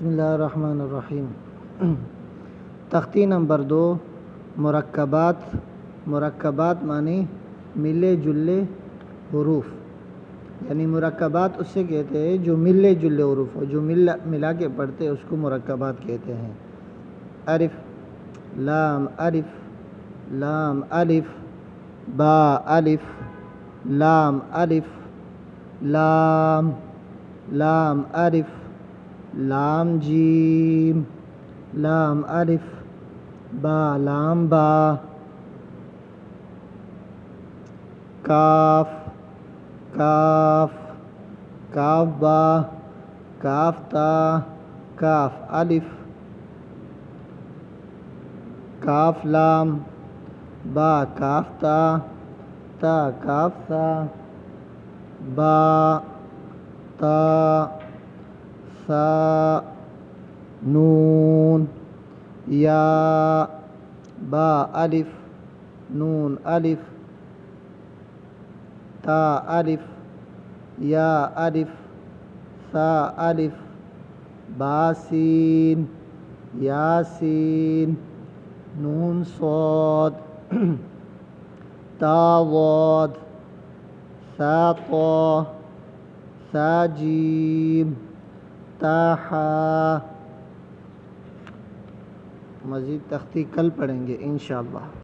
بسم اللہ الرحمن الرحیم۔ تختی نمبر 2، مرکبات۔ مرکبات معنی ملے جلے حروف، یعنی مرکبات اس سے کہتے ہیں جو ملے جلے حروف ہو، جو ملا کے پڑھتے اس کو مرکبات کہتے ہیں۔ الف لام الف لام الف، با الف لام الف لام لام الف لام جیم لام الف با لام با، کاف کاف کاف با کاف تا کاف الف، کاف لام با کاف تا تا کاف سا، با تا سا نون، یا با الف نون الف، تا الف یا الف سا الف، باسین یاسین، نون صاد تا ضاد، سا طا سا جیم تا حا۔ مزید تختی کل پڑھیں گے انشاءاللہ۔